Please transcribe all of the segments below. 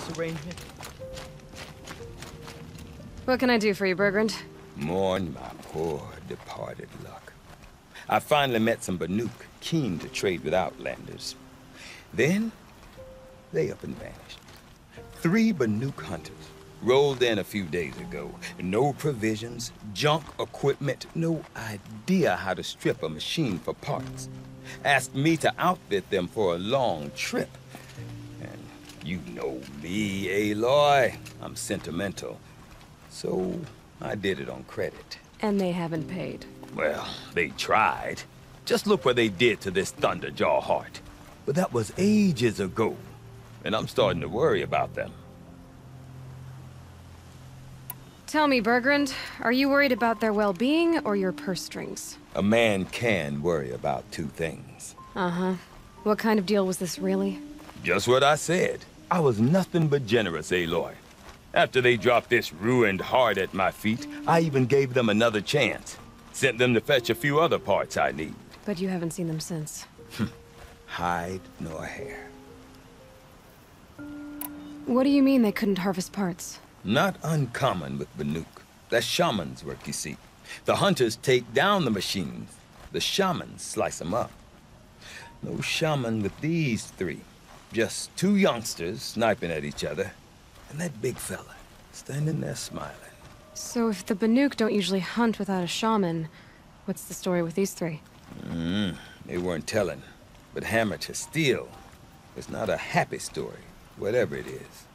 this arrangement? What can I do for you, Bergrand? Mourn my poor departed luck. I finally met some Banuk keen to trade with Outlanders. Then, they up and vanished. 3 Banuk hunters rolled in a few days ago. No provisions, junk equipment, no idea how to strip a machine for parts. Asked me to outfit them for a long trip. And you know me, Aloy. I'm sentimental. So I did it on credit. And they haven't paid. Well, they tried. Just look what they did to this Thunderjaw heart. But that was ages ago. And I'm starting to worry about them. Tell me, Bergrand, are you worried about their well-being or your purse strings? A man can worry about 2 things. Uh-huh. What kind of deal was this, really? Just what I said. I was nothing but generous, Aloy. After they dropped this ruined heart at my feet, I even gave them another chance. Sent them to fetch a few other parts I need. But you haven't seen them since. Hide nor hair. What do you mean they couldn't harvest parts? Not uncommon with Banuk. That's shaman's work, you see. The hunters take down the machines. The shamans slice them up. No shaman with these 3. Just 2 youngsters sniping at each other. And that big fella, standing there smiling. So if the Banuk don't usually hunt without a shaman, what's the story with these 3? They weren't telling. But hammer to steel is not a happy story, whatever it is.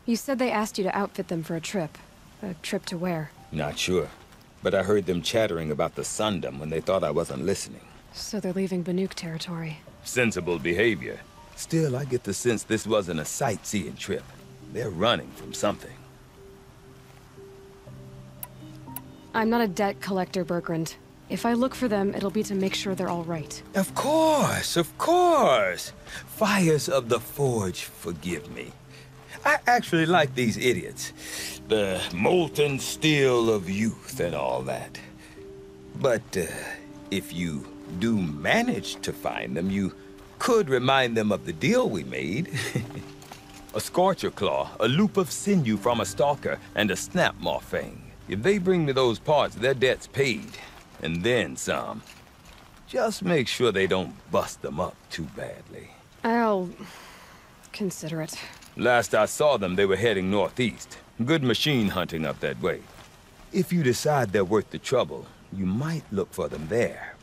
You said they asked you to outfit them for a trip. A trip to where? Not sure. But I heard them chattering about the Sundom when they thought I wasn't listening. So they're leaving Banuk territory. Sensible behavior. Still, I get the sense this wasn't a sightseeing trip. They're running from something. I'm not a debt collector, Bergrand. If I look for them, it'll be to make sure they're all right. Of course, of course. Fires of the Forge, forgive me. I actually like these idiots. The molten steel of youth and all that. But if you do manage to find them, you could remind them of the deal we made. A Scorcher Claw, a loop of sinew from a stalker, and a Snapmaw Fang. If they bring me those parts, their debt's paid. And then some. Just make sure they don't bust them up too badly. I'll consider it. Last I saw them, they were heading northeast. Good machine hunting up that way. If you decide they're worth the trouble, you might look for them there.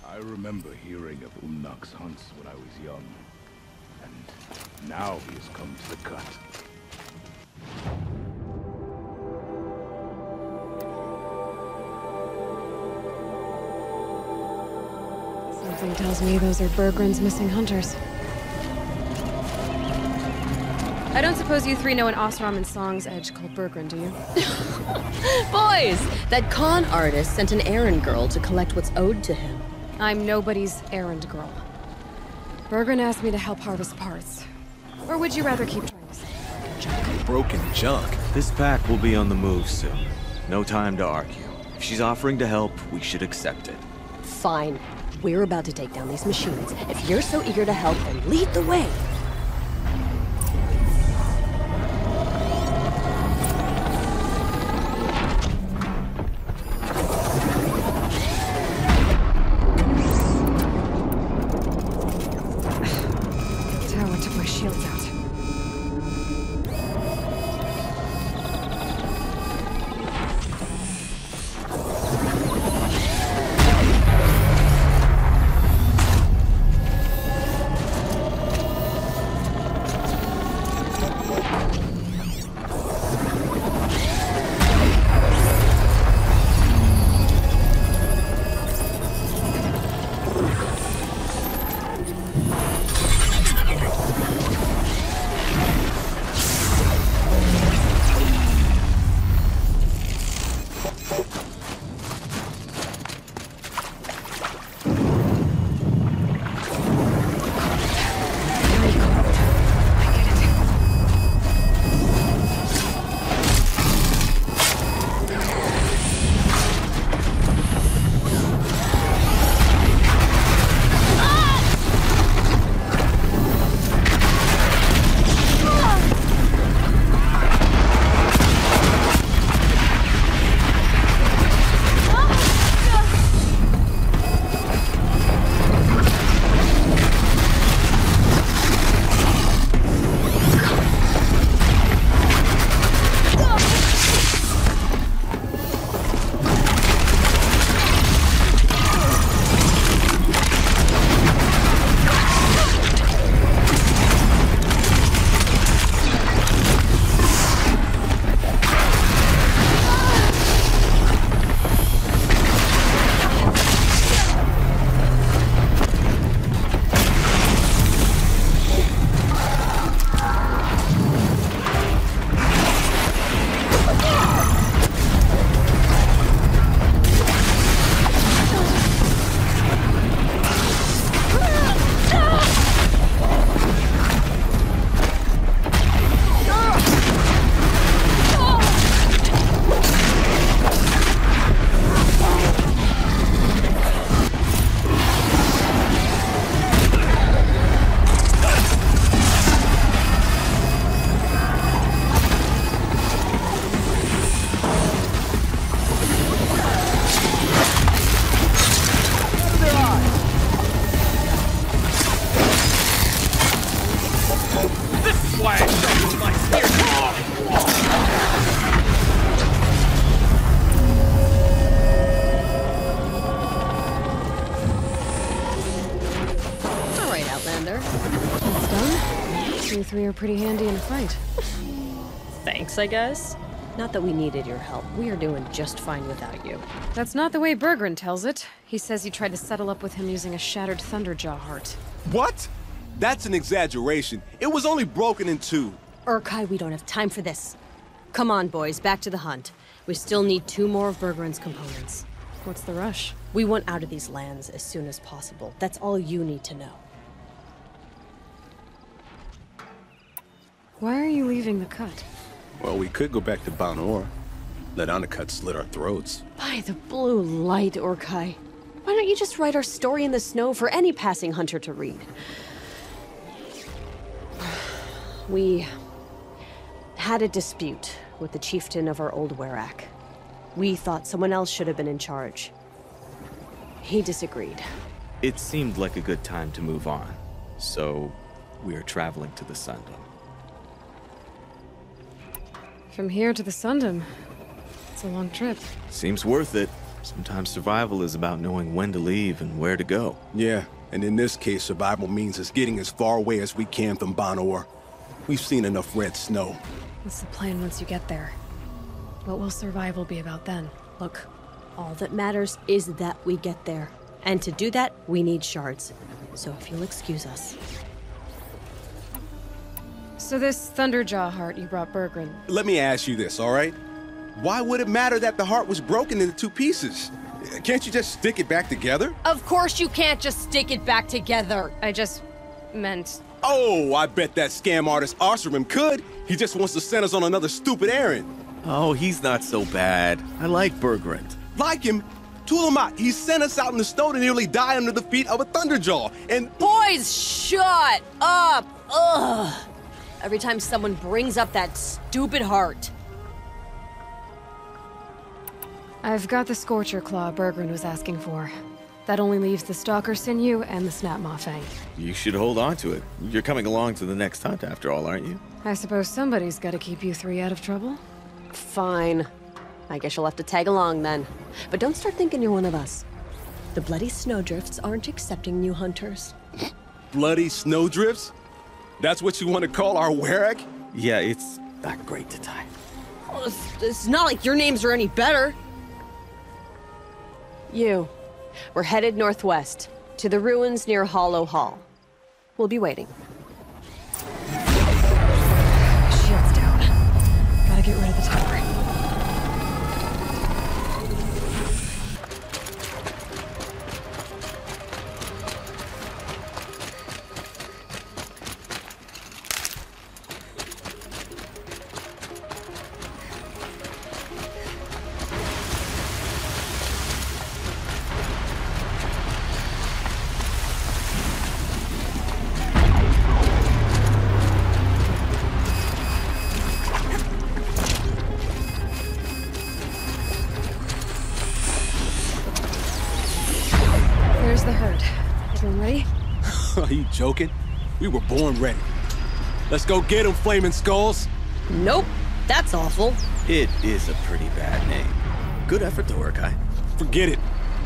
I remember hearing of Umnak's hunts when I was young. And now he has come to the cut. Something tells me those are Bergrand's missing hunters. I don't suppose you 3 know an Osram and Song's edge called Bergrand, do you? Boys! That con artist sent an errand girl to collect what's owed to him. I'm nobody's errand girl. Bergrand asked me to help harvest parts. Or would you rather keep trying to sell Broken junk? This pack will be on the move soon. No time to argue. If she's offering to help, we should accept it. Fine. We're about to take down these machines. If you're so eager to help, then lead the way. Tower took my shields out. why I sharpened my spear. All right, Outlander. It's done. You three are pretty handy in a fight. Thanks, I guess. Not that we needed your help. We are doing just fine without you. That's not the way Berggren tells it. He says you tried to settle up with him using a shattered Thunderjaw heart. What? That's an exaggeration. It was only broken in two. Urkai, we don't have time for this. Come on, boys, back to the hunt. We still need 2 more of Berggren's components. What's the rush? We want out of these lands as soon as possible. That's all you need to know. Why are you leaving the cut? Well, we could go back to Banor. Let Undercut slit our throats. By the blue light, Urkai. Why don't you just write our story in the snow for any passing hunter to read? We had a dispute with the chieftain of our old Werak. We thought someone else should have been in charge. He disagreed. It seemed like a good time to move on, so we are traveling to the Sundom. From here to the Sundom. It's a long trip. Seems worth it. Sometimes survival is about knowing when to leave and where to go. Yeah, and in this case, survival means us getting as far away as we can from Banor. We've seen enough red snow. What's the plan once you get there? What will survival be about then? Look, all that matters is that we get there. And to do that, we need shards. So if you'll excuse us. So this Thunderjaw heart you brought Berggren. Let me ask you this, all right? Why would it matter that the heart was broken into 2 pieces? Can't you just stick it back together? Of course you can't just stick it back together. I just meant... Oh, I bet that scam artist Arsarim could. He just wants to send us on another stupid errand. Oh, he's not so bad. I like Berggren. Like him? Tulamat, he sent us out in the snow to nearly die under the feet of a Thunderjaw, and... Boys, shut up! Ugh! Every time someone brings up that stupid heart. I've got the Scorcher Claw Berggren was asking for. That only leaves the Stalker Sinew and the Snapmaw Fang. You should hold on to it. You're coming along to the next hunt after all, aren't you? I suppose somebody's gotta keep you 3 out of trouble. Fine. I guess you'll have to tag along then. But don't start thinking you're one of us. The Bloody Snowdrifts aren't accepting new hunters. Bloody snowdrifts? That's what you want to call our Werak? Yeah, it's not great to tie. Well, it's not like your names are any better. We're headed northwest, to the ruins near Hollow Hall. We'll be waiting. Shield's down. Gotta get rid of the tower. There's the herd. Everyone ready? Are you joking? We were born ready. Let's go get them, Flaming Skulls. Nope, that's awful. It is a pretty bad name. Good effort, though, Urkai. Forget it.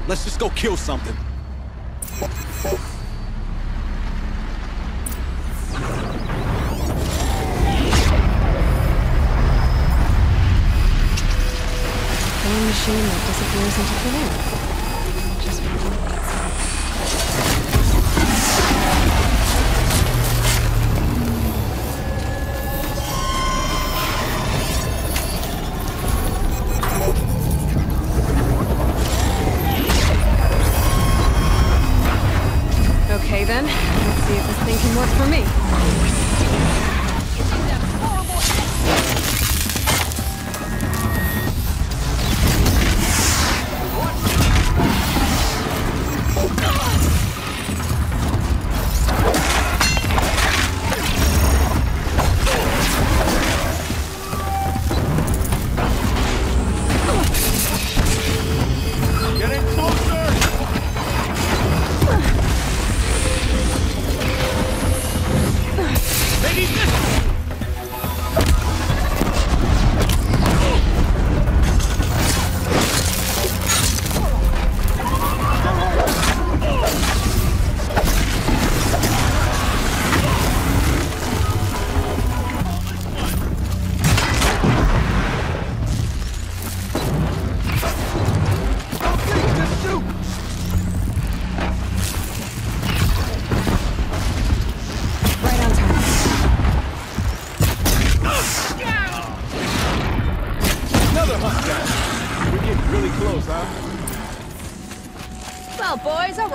Let's just go kill something. Killing machine that disappears into thin air. Just okay then, let's see if this thing can work for me.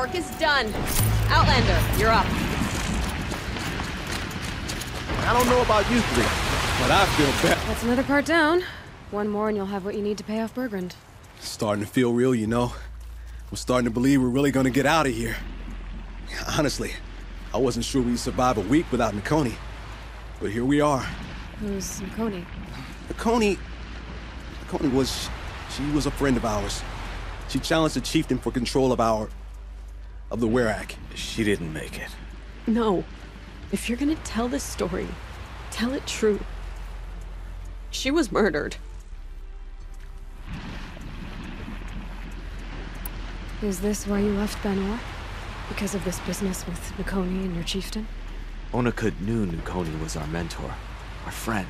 work is done. Outlander, you're up. I don't know about you three, but I feel bad. That's another part down. One more and you'll have what you need to pay off Bergrand. Starting to feel real, you know. I'm starting to believe we're really gonna get out of here. Honestly, I wasn't sure we'd survive a week without Nakoni. But here we are. Who's Nakoni? Nakoni was a friend of ours. She challenged the chieftain for control of the Werak. She didn't make it. No. If you're gonna tell this story, tell it true. She was murdered. Is this why you left Banor? Because of this business with Nakoni and your chieftain? Onakut knew Nakoni was our mentor, our friend.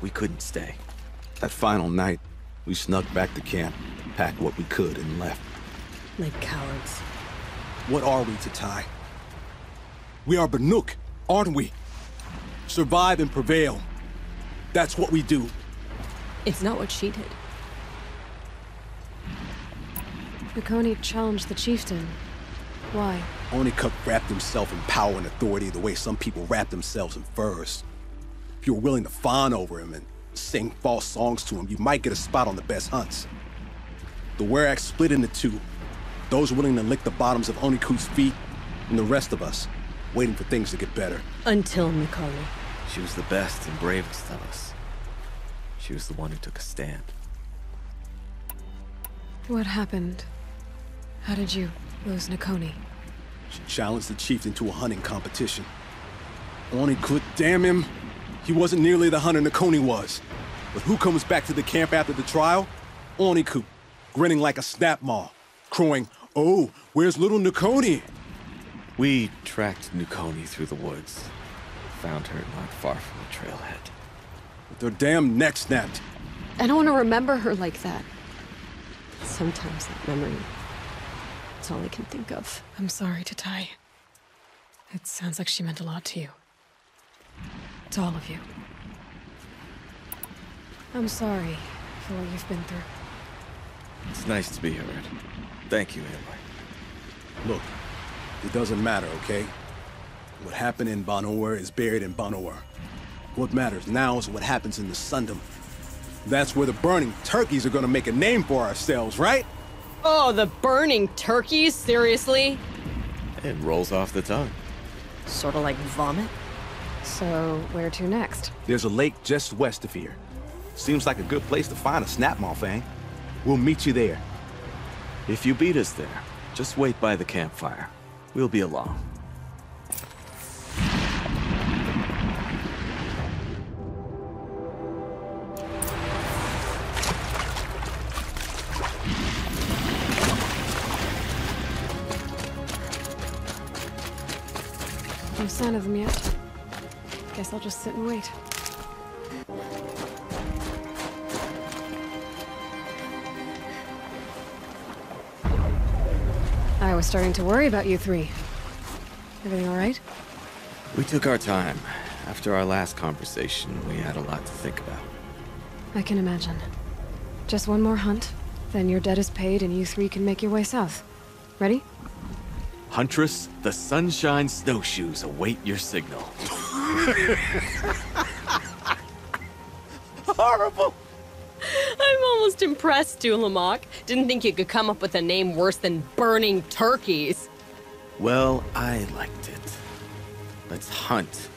We couldn't stay. That final night, we snuck back to camp, packed what we could, and left. Like cowards. What are we to Ty? We are Banuk, aren't we? Survive and prevail. That's what we do. It's not what she did. Nakoni challenged the chieftain. Why? Onakut wrapped himself in power and authority the way some people wrap themselves in furs. If you were willing to fawn over him and sing false songs to him, you might get a spot on the best hunts. The Werak split into two. Those willing to lick the bottoms of Onakut's feet, and the rest of us, waiting for things to get better. Until Nakoni. She was the best and bravest of us. She was the one who took a stand. What happened? How did you lose Nakoni? She challenged the chieftain to a hunting competition. Onakut, damn him, he wasn't nearly the hunter Nakoni was. But who comes back to the camp after the trial? Onakut, grinning like a snap maw, crowing, "Oh, where's little Nakoni?" We tracked Nakoni through the woods. Found her not far from the trailhead. With their damn neck snapped. I don't want to remember her like that. Sometimes that memory, it's all I can think of. I'm sorry to Ty. It sounds like she meant a lot to you. To all of you. I'm sorry for what you've been through. It's nice to be heard. Thank you, Aloy. Look, it doesn't matter, okay? What happened in Banor is buried in Banor. What matters now is what happens in the Sundom. That's where the burning turkeys are gonna make a name for ourselves, right? Oh, the burning turkeys? Seriously? It rolls off the tongue. Sort of like vomit? So, where to next? There's a lake just west of here. Seems like a good place to find a snapmaw fang. We'll meet you there. If you beat us there, just wait by the campfire. We'll be along. No sign of them yet. Guess I'll just sit and wait. I was starting to worry about you three. Everything all right? We took our time. After our last conversation, we had a lot to think about. I can imagine. Just one more hunt, then your debt is paid and you three can make your way south. Ready? Huntress, the Sunshine Snowshoes await your signal. Horrible! I'm almost impressed, Dulamok. Didn't think you could come up with a name worse than burning turkeys. Well, I liked it. Let's hunt.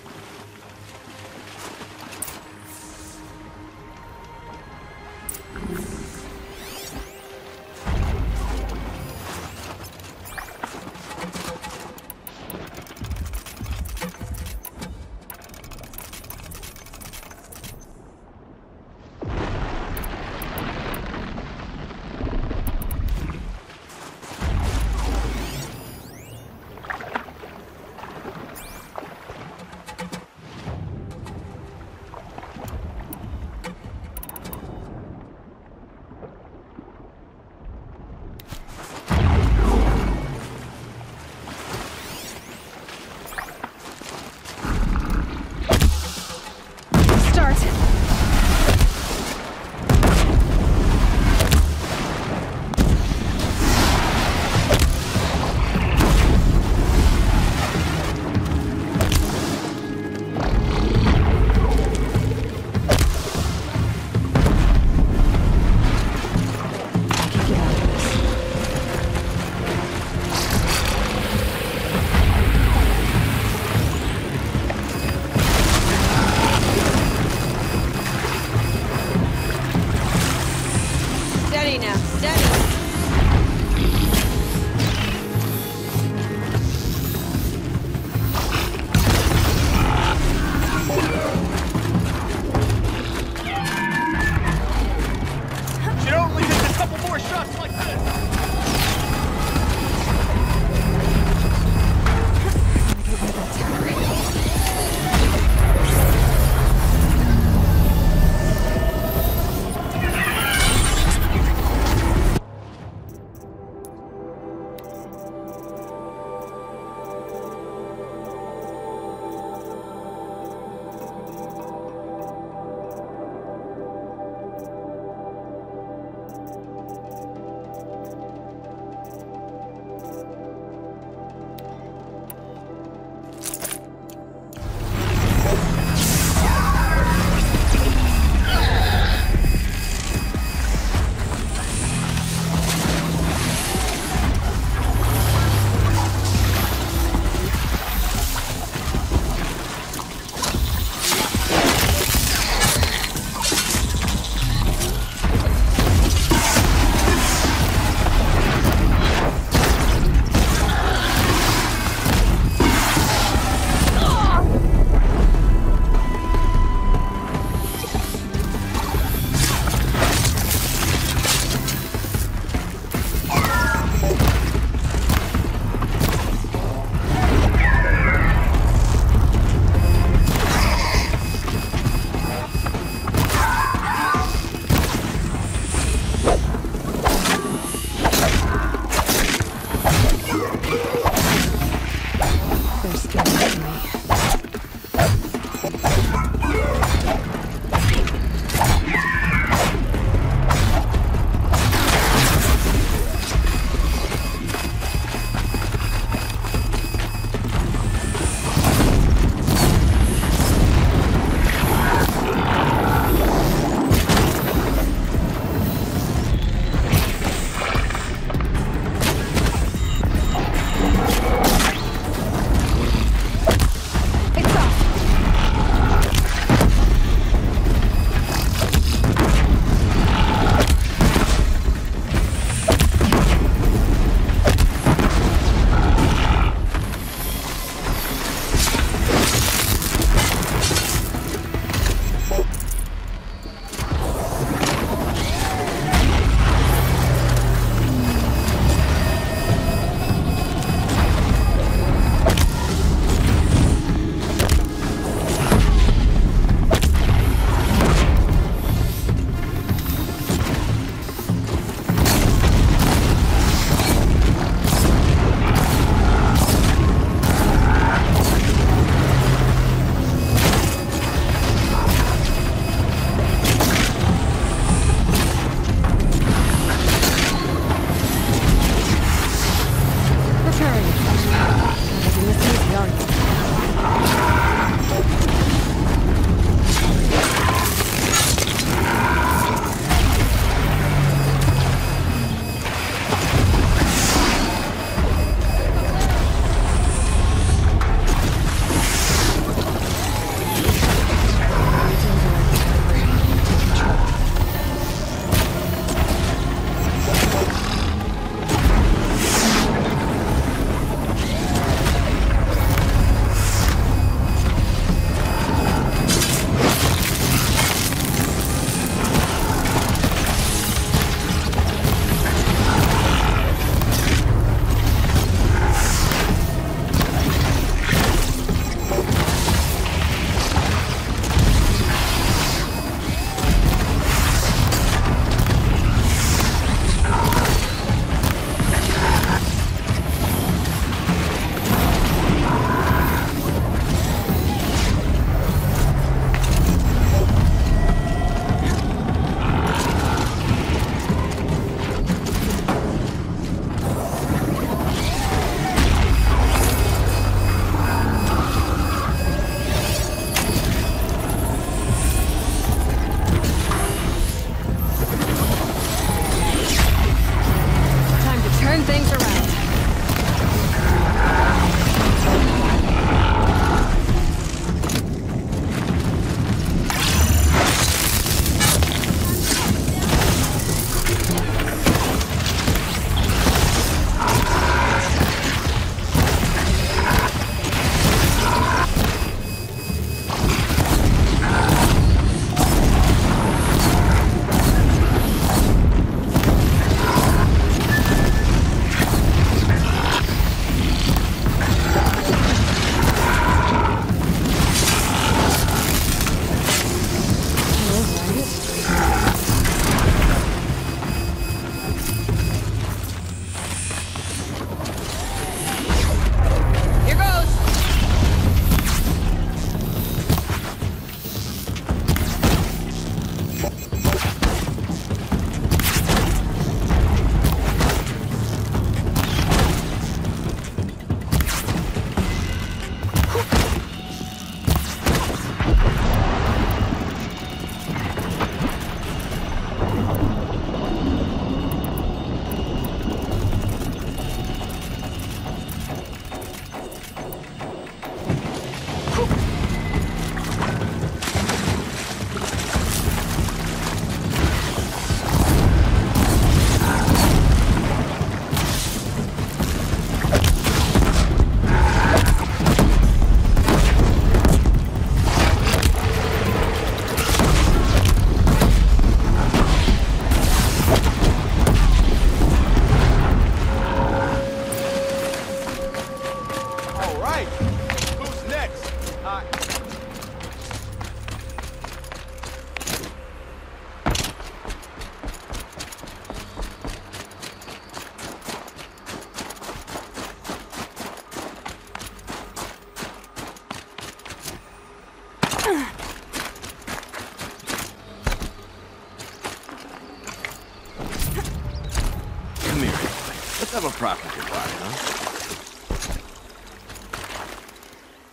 have a proper goodbye, huh?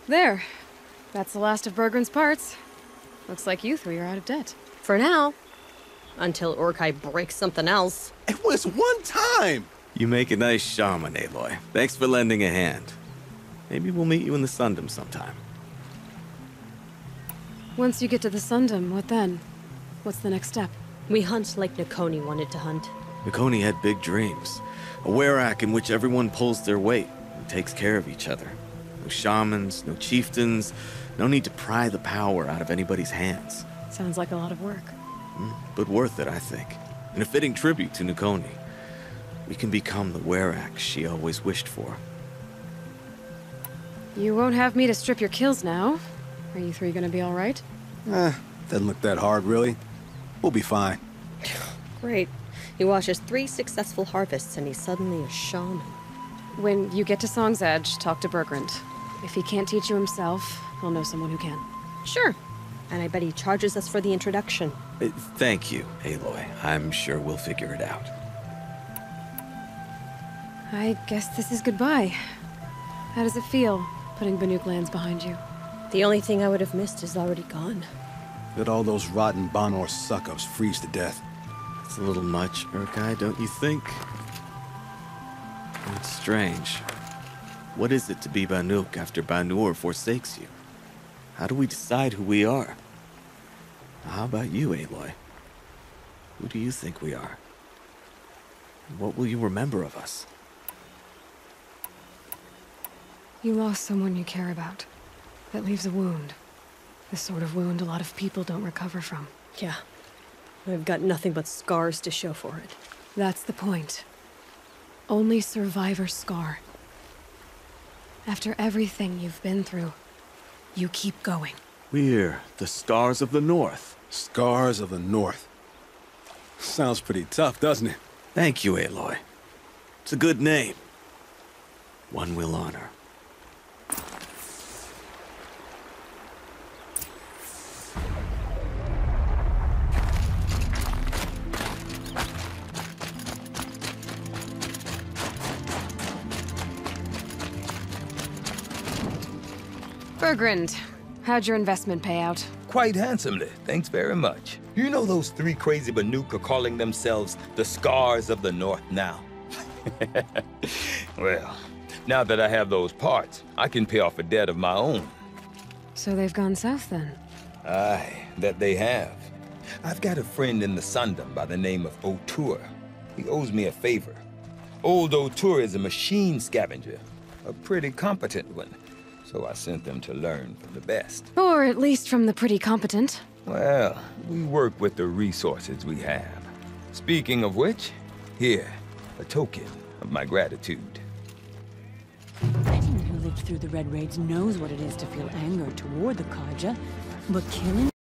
There. That's the last of Bergren's parts. Looks like you three are out of debt. For now. Until Urkai breaks something else. It was one time! You make a nice shaman, Aloy. Thanks for lending a hand. Maybe we'll meet you in the Sundom sometime. Once you get to the Sundom, what then? What's the next step? We hunt like Nakoni wanted to hunt. Nakoni had big dreams. A werak in which everyone pulls their weight and takes care of each other. No shamans, no chieftains, no need to pry the power out of anybody's hands. Sounds like a lot of work. But worth it, I think. And a fitting tribute to Nakoni. We can become the werak she always wished for. You won't have me to strip your kills now. Are you three gonna be all right? Doesn't look that hard, really. We'll be fine. Great. He watches 3 successful harvests and he's suddenly a shaman. When you get to Song's Edge, talk to Bergrand. If he can't teach you himself, he'll know someone who can. Sure. And I bet he charges us for the introduction. Thank you, Aloy. I'm sure we'll figure it out. I guess this is goodbye. How does it feel, putting Banuk lands behind you? The only thing I would have missed is already gone. Let all those rotten Banor suck-ups freeze to death. It's a little much, Urkai, don't you think? It's strange. What is it to be Banuk after Banur forsakes you? How do we decide who we are? How about you, Aloy? Who do you think we are? And what will you remember of us? You lost someone you care about. That leaves a wound. The sort of wound a lot of people don't recover from. Yeah. I've got nothing but scars to show for it. That's the point. Only survivor's scar. After everything you've been through, you keep going. We're the Scars of the North. Scars of the North. Sounds pretty tough, doesn't it? Thank you, Aloy. It's a good name. One we'll honor. Bergrand, how'd your investment pay out? Quite handsomely, thanks very much. You know those 3 crazy Banuk are calling themselves the Scars of the North now? Well, now that I have those parts, I can pay off a debt of my own. So they've gone south then? Aye, that they have. I've got a friend in the Sundom by the name of O'Toole. He owes me a favor. Old O'Toole is a machine scavenger, a pretty competent one. So I sent them to learn from the best. Or at least from the pretty competent. Well, we work with the resources we have. Speaking of which, here, a token of my gratitude. Anyone who lived through the Red Raids knows what it is to feel anger toward the Karja, but killing